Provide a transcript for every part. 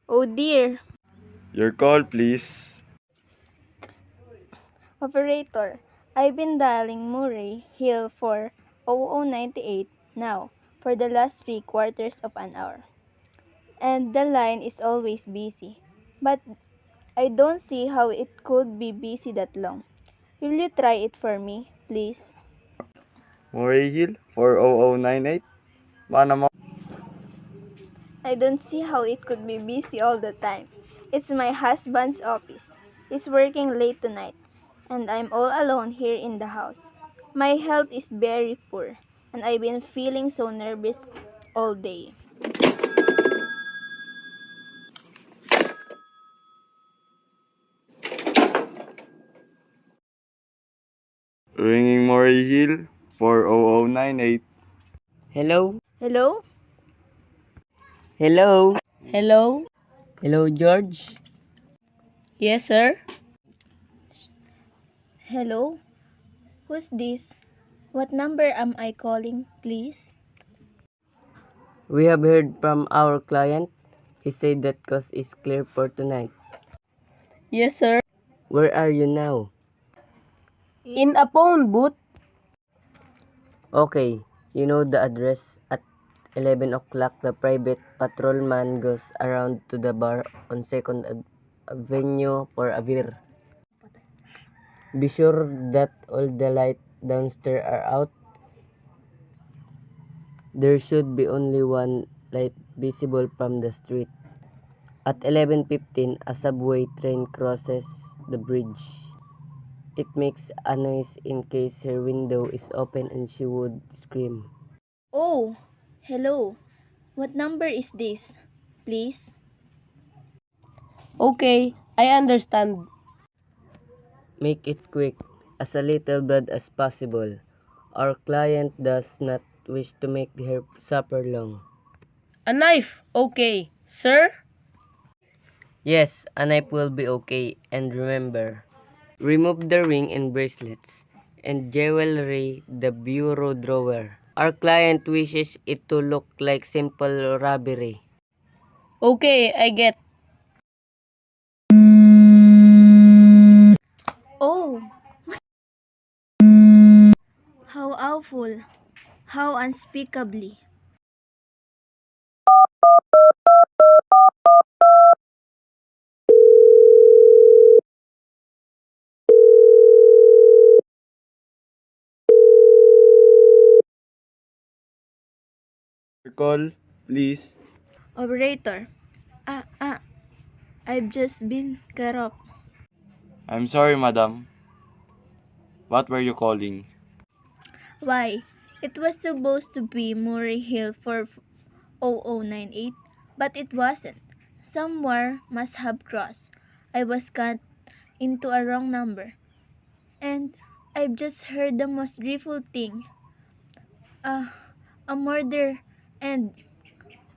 Oh dear. Your call, please. Operator, I've been dialing Murray Hill for 0098 now for the last 3/4 of an hour. And the line is always busy. But I don't see how it could be busy that long. Will you try it for me, please? Murray Hill, 40098. Mana mo? I don't see how it could be busy all the time. It's my husband's office. He's working late tonight, and I'm all alone here in the house. My health is very poor, and I've been feeling so nervous all day. Ringing Murray Hill, 40098. Hello? Hello? Hello? Hello? Hello, George? Yes, sir? Hello? Who's this? What number am I calling, please? We have heard from our client. He said that cost is clear for tonight. Yes, sir. Where are you now? In a phone booth? Okay, you know the address. At 11 o'clock, the private patrolman goes around to the bar on 2nd Avenue for a beer. Be sure that all the lights downstairs are out. There should be only one light visible from the street. At 11:15, a subway train crosses the bridge. It makes a noise in case her window is open and she would scream. Oh, hello. What number is this, please? Okay, I understand. Make it quick, as a little bad as possible. Our client does not wish to make her supper long. A knife. Okay. Sir? Yes, a knife will be okay. And remember, remove the ring and bracelets and jewelry the bureau drawer. Our client wishes it to look like simple robbery. Okay, I get. Oh, how awful. How unspeakably. Your call, please. Operator, ah, ah, I've just been cut off. I'm sorry, madam. What were you calling? Why, it was supposed to be Murray Hill for 0098, but it wasn't. Some wire must have crossed. I was cut into a wrong number. And I've just heard the most dreadful thing. Uh, a murder and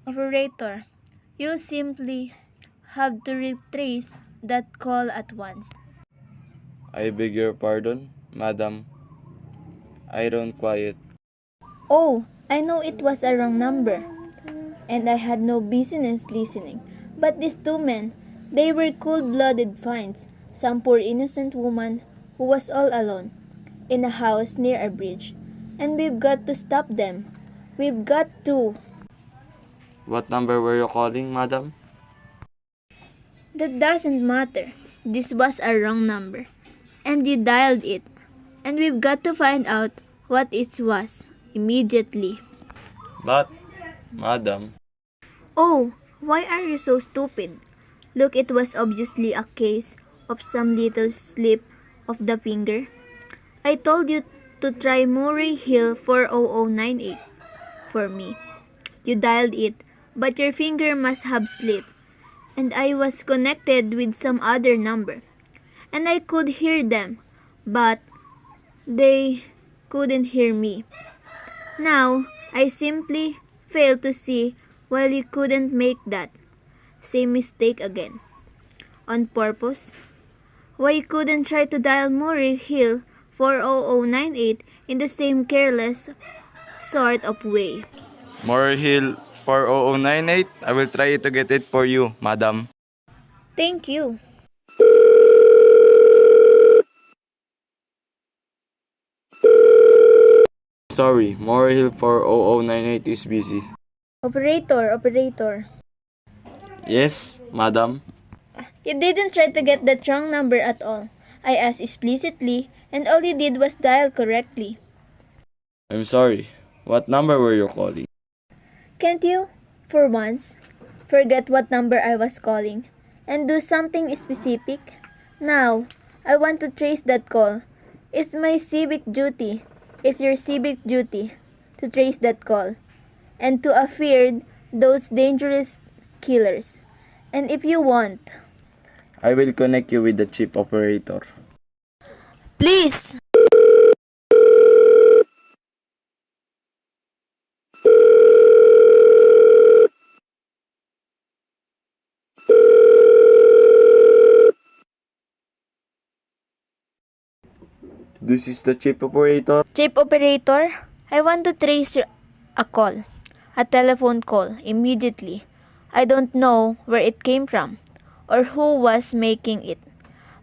operator. You'll simply have to retrace that call at once. I beg your pardon, madam. I don't quiet. Oh, I know it was a wrong number, and I had no business listening. But these two men, they were cold-blooded finds. Some poor innocent woman who was all alone in a house near a bridge. And we've got to stop them. We've got to. What number were you calling, madam? That doesn't matter. This was a wrong number. And you dialed it. And we've got to find out what it was immediately. But, madam, Oh, why are you so stupid? Look, it was obviously a case of some little slip of the finger. I told you to try Murray Hill 40098 for me. You dialed it, but your finger must have slipped, and I was connected with some other number. And I could hear them, but they couldn't hear me. Now, I simply failed to see why you couldn't make that same mistake again. On purpose? Why you couldn't try to dial Murray Hill 40098 in the same careless sort of way? Murray Hill, 40098. I will try to get it for you, madam. Thank you. Sorry, Moray Hill 40098 is busy. Operator. Yes, madam. You didn't try to get that wrong number at all. I asked explicitly, and all you did was dial correctly. I'm sorry. What number were you calling? Can't you, for once, forget what number I was calling and do something specific? Now, I want to trace that call. It's my civic duty. It's your civic duty to trace that call and to affeard those dangerous killers. And if you want, I will connect you with the chief operator. please! This is the chief operator. Chief operator, I want to trace a call, a telephone call, immediately. I don't know where it came from or who was making it,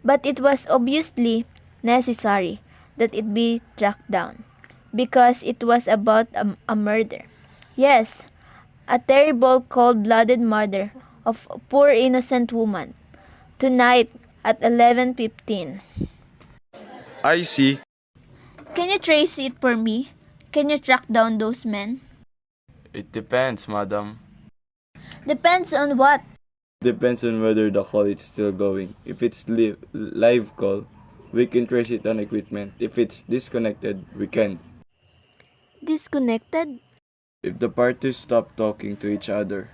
but it was obviously necessary that it be tracked down because it was about a murder. Yes, a terrible cold-blooded murder of a poor innocent woman. Tonight at 11:15. I see. Can you trace it for me? Can you track down those men? It depends, madam. Depends on what? Depends on whether the call is still going. If it's live call, we can trace it on equipment. If it's disconnected, we can't. Disconnected? If the parties stop talking to each other.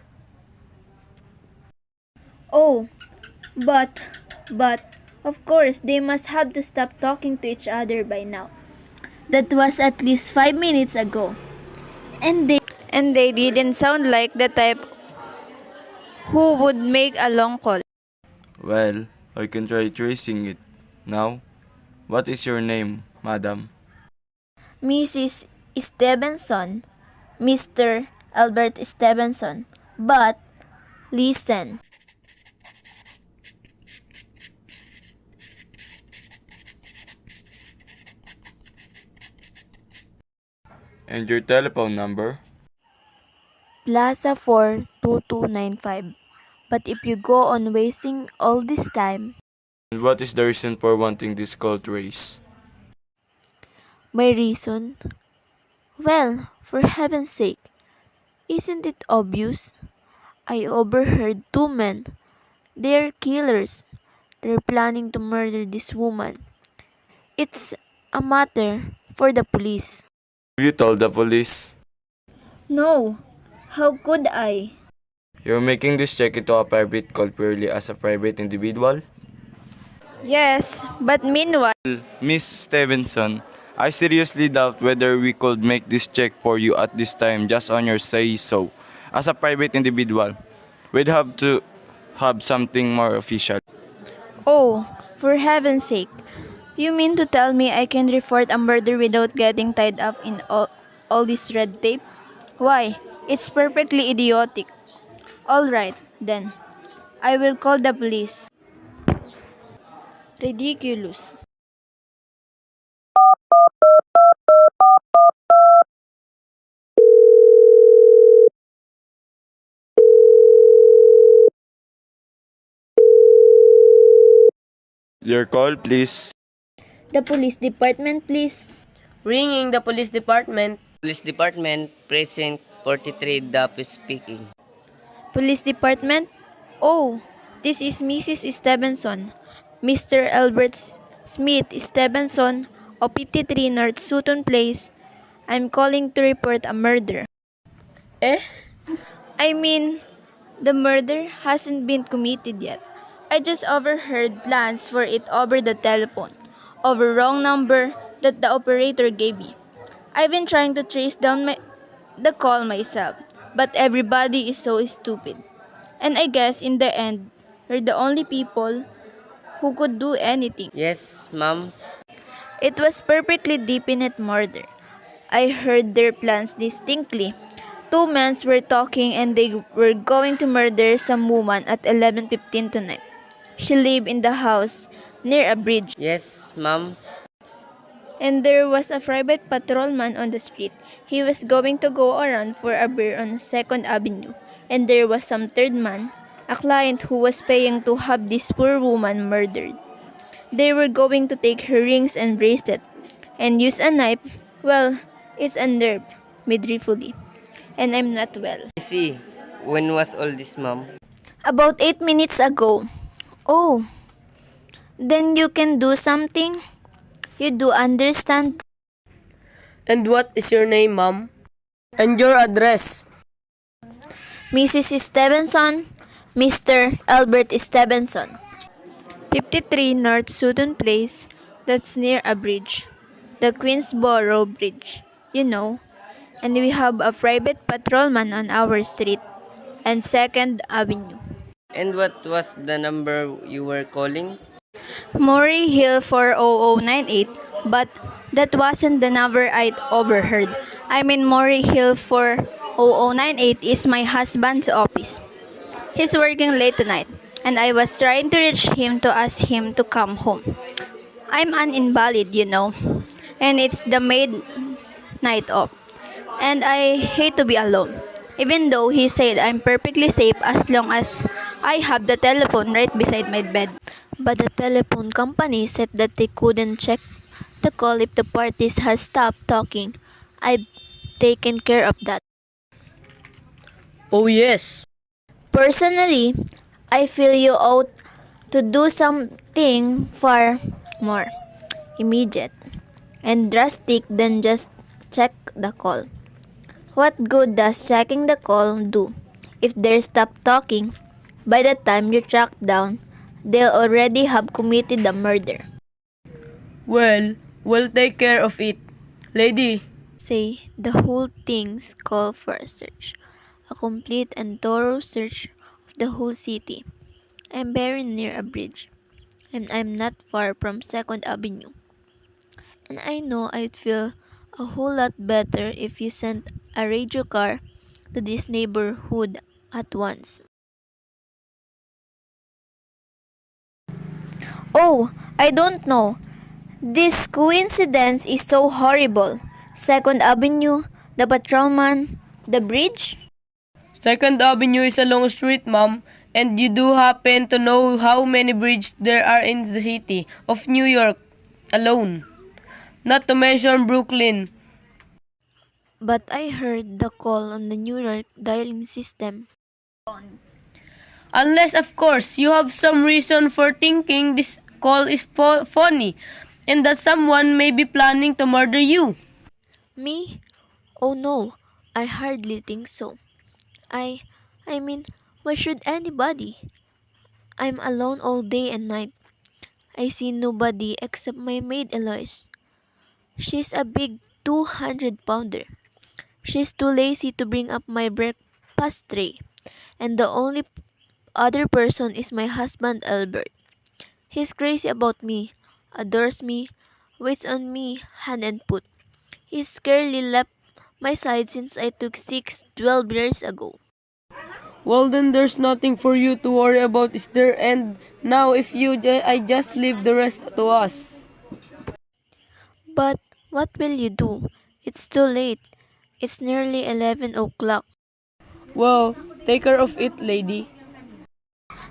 Oh, but, of course, they must have to stop talking to each other by now. That was at least 5 minutes ago. And they didn't sound like the type who would make a long call. Well, I can try tracing it. Now, what is your name, madam? Mrs. Stevenson, Mr. Albert Stevenson. But, listen. And your telephone number? Plaza 42295. But if you go on wasting all this time, And what is the reason for wanting this call traced? my reason? Well, for heaven's sake, isn't it obvious? I overheard two men. They're killers. They're planning to murder this woman. It's a matter for the police. You told the police. No. How could I? You're making this check into a private call purely as a private individual? Yes, but meanwhile, Miss Stevenson, I seriously doubt whether we could make this check for you at this time just on your say-so. As a private individual, we'd have to have something more official. oh, for heaven's sake. You mean to tell me I can report a murder without getting tied up in all this red tape? Why, it's perfectly idiotic. Alright, then. I will call the police. Ridiculous. Your call, please. The police department, please. Ringing the police department. Police Department, Precinct 43, Dapo speaking. Police department? Oh, this is Mrs. Stevenson. Mr. Albert Smith Stevenson of 53 North Sutton Place. I'm calling to report a murder. Eh? I mean, the murder hasn't been committed yet. I just overheard plans for it over the telephone, over wrong number that the operator gave me. I've been trying to trace down the call myself, but everybody is so stupid. And I guess in the end, we're the only people who could do anything. Yes, ma'am. It was perfectly definite murder. I heard their plans distinctly. Two men were talking and they were going to murder some woman at 11:15 tonight. She lived in the house near a bridge. Yes, ma'am. And there was a private patrolman on the street. He was going to go around for a beer on 2nd Avenue. And there was some third man, a client who was paying to have this poor woman murdered. They were going to take her rings and bracelet and use a knife. Well, it's unnerved me dreadfully, and I'm not well. I see. When was all this, ma'am? About 8 minutes ago. Oh, then you can do something? You do understand? And what is your name, ma'am? And your address? Mrs. Stevenson, Mr. Albert Stevenson. 53 North Sutton Place, that's near a bridge. The Queensboro Bridge, you know. And we have a private patrolman on our street and 2nd Avenue. And what was the number you were calling? Murray Hill 40098, but that wasn't the number I'd overheard. I mean, Murray Hill 40098 is my husband's office. He's working late tonight, and I was trying to reach him to ask him to come home. I'm an invalid, you know, and it's the maid night off, and I hate to be alone. Even though he said I'm perfectly safe as long as I have the telephone right beside my bed. But the telephone company said that they couldn't check the call if the parties had stopped talking. I've taken care of that. Oh yes. Personally, I feel you ought to do something far more immediate and drastic than just check the call. What good does checking the call do if they stop talking? By the time you track down, they'll already have committed the murder. Well, we'll take care of it. Lady, Say, the whole thing's called for a search. A complete and thorough search of the whole city. I'm very near a bridge, and I'm not far from 2nd Avenue. And I know I'd feel a whole lot better if you sent a radio car to this neighborhood at once. Oh, I don't know. This coincidence is so horrible. 2nd Avenue, the patrolman, the bridge? 2nd Avenue is a long street, ma'am. And you do happen to know how many bridges there are in the city of New York alone. Not to mention Brooklyn. But I heard the call on the New York dialing system. Unless, of course, you have some reason for thinking this call is funny and that someone may be planning to murder you. Me? Oh no, I hardly think so. I I mean, why should anybody? I'm alone all day and night. I see nobody except my maid Eloise. She's a big 200-pounder. She's too lazy to bring up my breakfast tray. And the only other person is my husband Albert. He's crazy about me, adores me, waits on me hand and foot. He's scarcely left my side since I took 12 years ago. Well, then there's nothing for you to worry about, is there? And now if I just leave the rest to us. But what will you do? It's too late. It's nearly 11 o'clock. Well, take care of it, lady.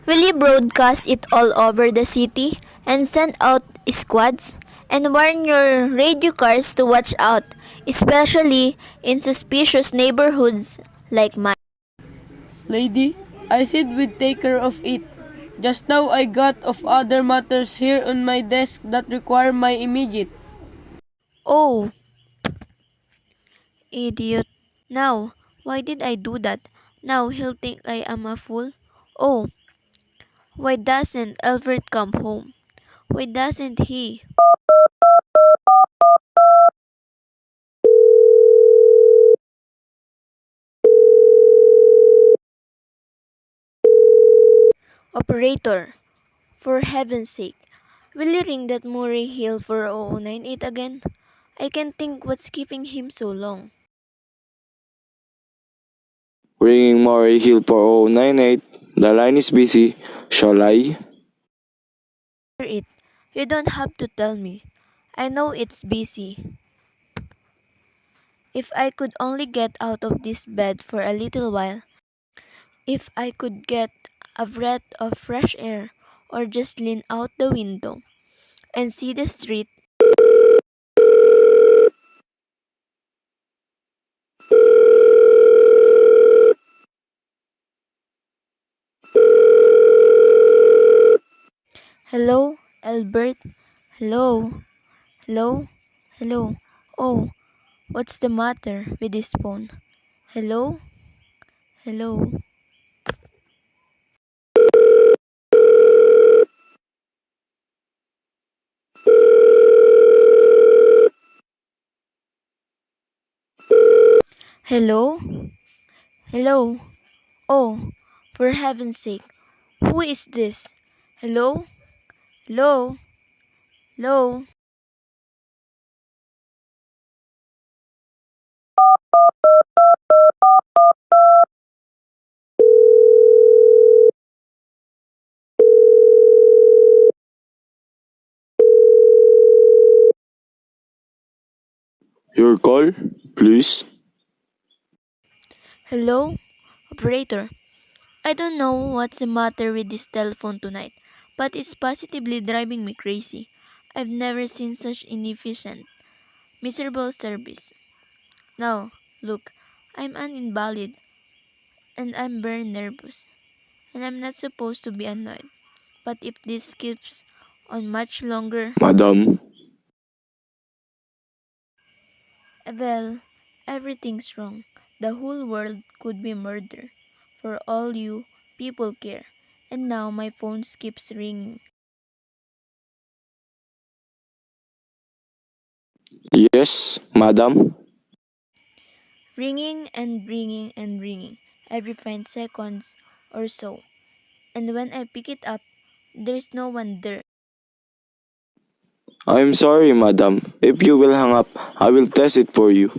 Will you broadcast it all over the city and send out squads and warn your radio cars to watch out, especially in suspicious neighborhoods like mine? Lady, I said we'd take care of it. Just now I got of other matters here on my desk that require my immediate. Oh, idiot. Now, why did I do that? Now he'll think I am a fool. Oh, why doesn't Alfred come home? Why doesn't he? Operator, for heaven's sake, will you ring that Murray Hill 40098 again? I can't think what's keeping him so long. Ringing Murray Hill 4098. The line is busy. Shall I? It. You don't have to tell me. I know it's busy. If I could only get out of this bed for a little while, if I could get a breath of fresh air, or just lean out the window and see the street. Hello, Albert. Hello, hello, hello. Oh, what's the matter with this phone? Hello, hello. Hello, hello. Oh, for heaven's sake, who is this? Hello, hello, hello. Your call, please. Hello, operator. I don't know what's the matter with this telephone tonight, but it's positively driving me crazy. I've never seen such inefficient, miserable service. Now, look, I'm an invalid, and I'm very nervous, and I'm not supposed to be annoyed. But if this keeps on much longer, Madam, well, everything's wrong. The whole world could be murder, for all you people care. And now my phone keeps ringing. yes, madam. Ringing and ringing and ringing every 5 seconds or so. And when I pick it up, there's no one there. I'm sorry, madam. If you will hang up, I will test it for you.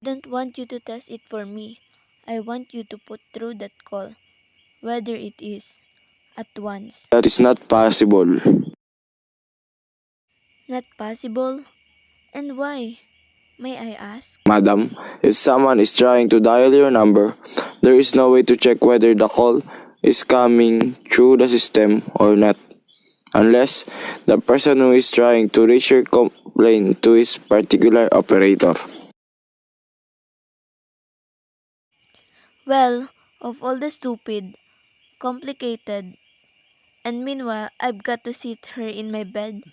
I don't want you to test it for me. I want you to put through that call, whether it is at once. That is not possible. Not possible? And why? May I ask? Madam, if someone is trying to dial your number, there is no way to check whether the call is coming through the system or not, unless the person who is trying to reach your complaint to his particular operator. Well, of all the stupid, complicated, and meanwhile I've got to sit here in my bed,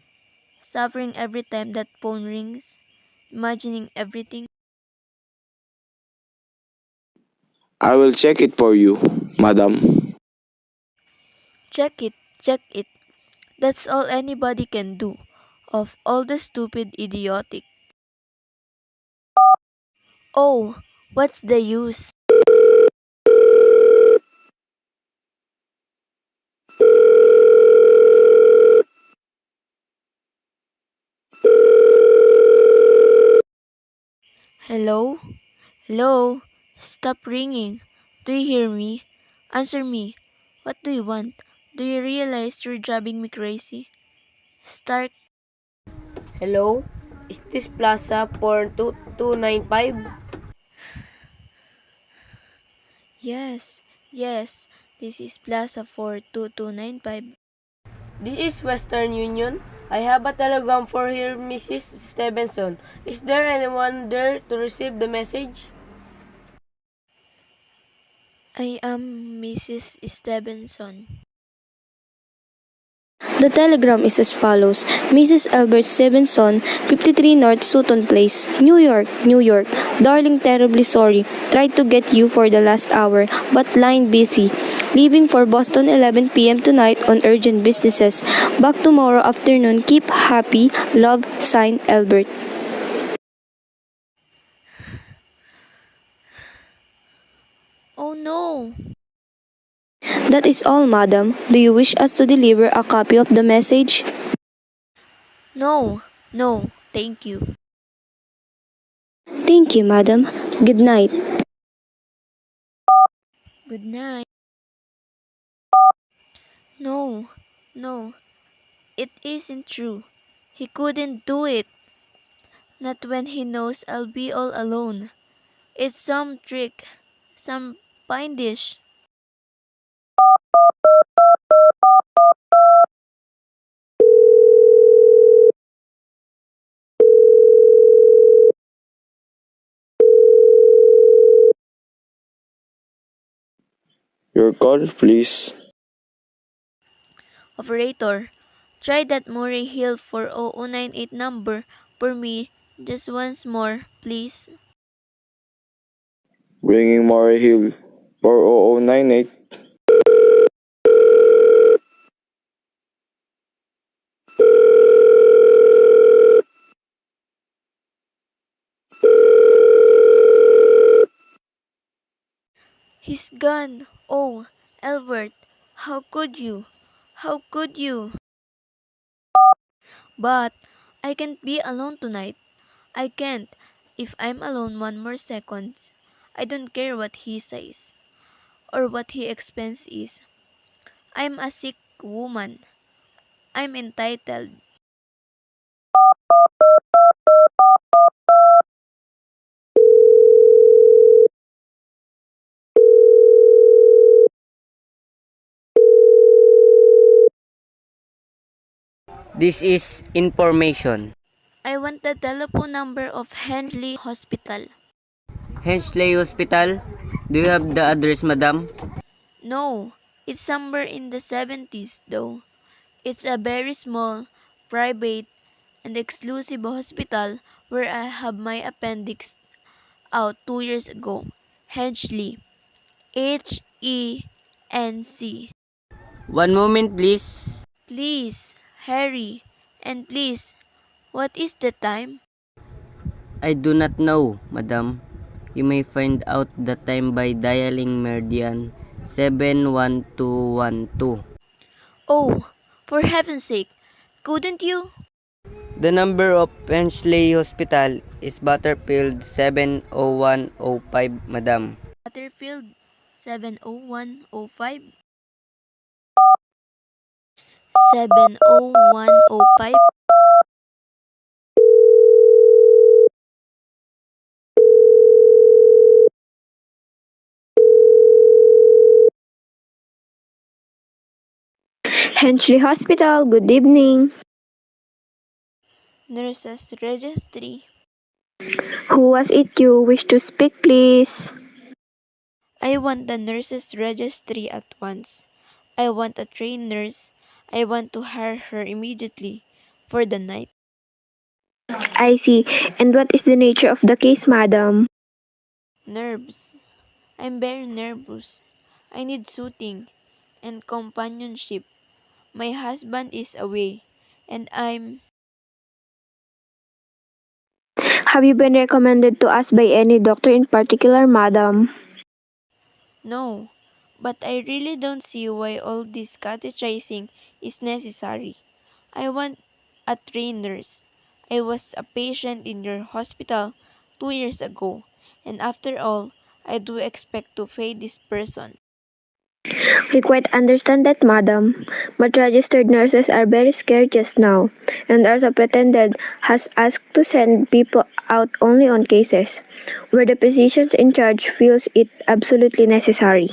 suffering every time that phone rings, imagining everything. I will check it for you, madam. Check it, check it. That's all anybody can do. Of all the stupid, idiotic. Oh, what's the use? Hello? Hello? Stop ringing. Do you hear me? Answer me. What do you want? Do you realize you're driving me crazy? Stark. Hello? Is this Plaza 4295? Yes, yes. This is Plaza 42295. This is Western Union. I have a telegram for here, Mrs. Stevenson. Is there anyone there to receive the message? I am Mrs. Stevenson. The telegram is as follows: Mrs. Albert Stevenson, 53 North Sutton Place, New York, New York. Darling, terribly sorry. Tried to get you for the last hour, but line busy. Leaving for Boston 11 p.m. tonight on urgent businesses. Back tomorrow afternoon. Keep happy. Love, signed Albert. Oh no! That is all, madam. Do you wish us to deliver a copy of the message? No, no, thank you. Thank you, madam. Good night. Good night. No, no, it isn't true. He couldn't do it. Not when he knows I'll be all alone. It's some trick, some dish. Your call, please. Operator, try that Murray Hill 40098 number for me just once more, please. Bringing Murray Hill 40098. He's gone. Oh, Albert, how could you? How could you? But I can't be alone tonight. I can't. If I'm alone one more second, I don't care what he says or what his expense is. I'm a sick woman. I'm entitled. This is information. I want the telephone number of Henley Hospital. Hensley Hospital. Do you have the address, madam? No, it's somewhere in the 70s though. It's a very small, private, and exclusive hospital where I had my appendix out 2 years ago. Henley. Henc. One moment, please. Please, hurry. And please, what is the time? I do not know, madam. You may find out the time by dialing Meridian 71212. Oh, for heaven's sake, couldn't you? The number of Hensley Hospital is Butterfield 70105, madam. Butterfield 70105? 70105? Hensley Hospital, good evening. Nurses Registry. Who was it you wish to speak, please? I want the nurses registry at once. I want a trained nurse. I want to hire her immediately for the night. I see. And what is the nature of the case, madam? Nerves. I'm very nervous. I need soothing and companionship. My husband is away and I'm Have you been recommended to us by any doctor in particular, madam? no, but I really don't see why all this catechizing is necessary. I want a trained nurse. I was a patient in your hospital 2 years ago, and after all, I do expect to pay this person. We quite understand that, madam, but registered nurses are very scared just now, and our superintendent has asked to send people out only on cases where the physicians in charge feels it absolutely necessary.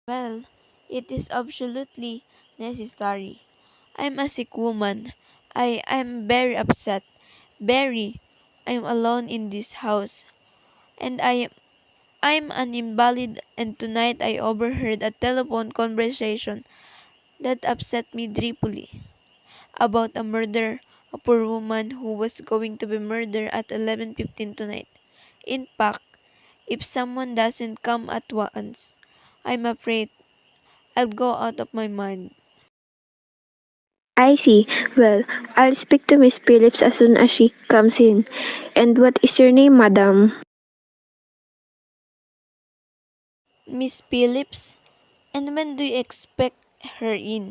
Well, it is absolutely necessary. I'm a sick woman. I am very upset. Very. I'm alone in this house. And I'm an invalid and tonight I overheard a telephone conversation that upset me deeply about a murder, a poor woman who was going to be murdered at 11:15 tonight. In fact, if someone doesn't come at once, I'm afraid I'll go out of my mind. I see. Well, I'll speak to Miss Phillips as soon as she comes in. And what is your name, madam? Miss Phillips, and when do you expect her in?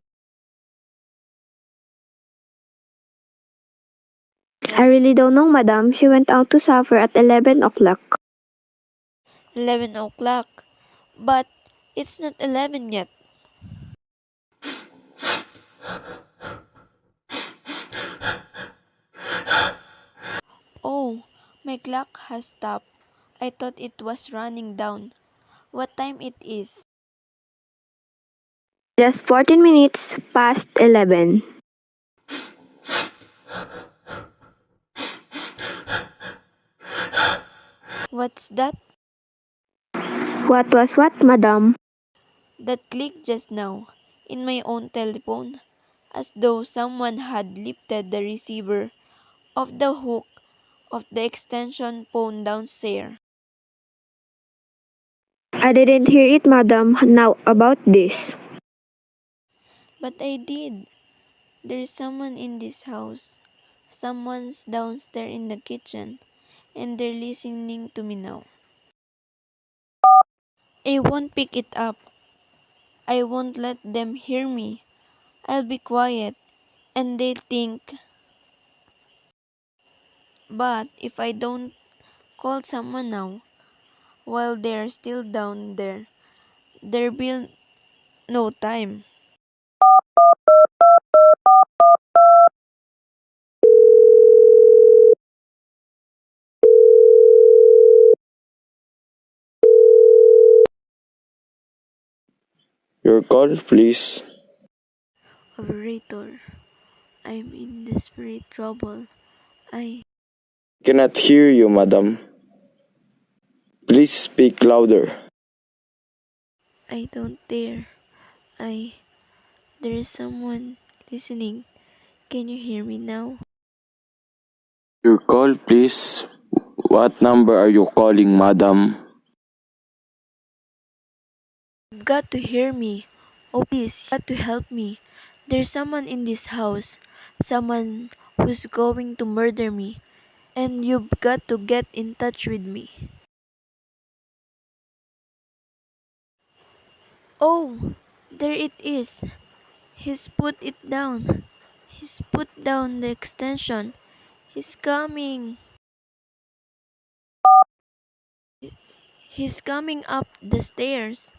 I really don't know, madam. She went out to supper at 11 o'clock. 11 o'clock. But it's not 11 yet. Oh, my clock has stopped. I thought it was running down. What time it is? Just 14 minutes past 11. What's that? What was what, madam? That clicked just now in my own telephone, as though someone had lifted the receiver off the hook of the extension phone downstairs. I didn't hear it, madam. Now about this. But I did. There's someone in this house. Someone's downstairs in the kitchen, and they're listening to me now. I won't pick it up. I won't let them hear me. I'll be quiet, and they'll think. But if I don't call someone now, while they're still down there, there'll be no time. Your call, please. Operator, I'm in desperate trouble. I Cannot hear you, madam. Please speak louder. I don't dare. I There is someone listening. Can you hear me now? Your call, please. What number are you calling, madam? You've got to hear me. Oh please, you've got to help me. There's someone in this house. Someone who's going to murder me. And you've got to get in touch with me. Oh, there it is. He's put it down. He's put down the extension. He's coming. He's coming up the stairs.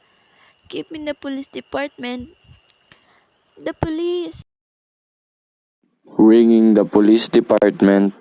Keep in the police department. The police. Ringing the police department.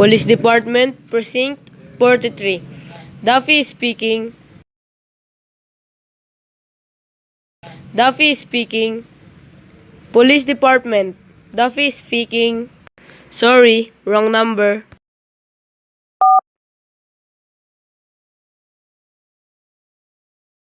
Police Department, Precinct 43. Duffy is speaking. Duffy is speaking. Police Department. Duffy is speaking. Sorry, wrong number.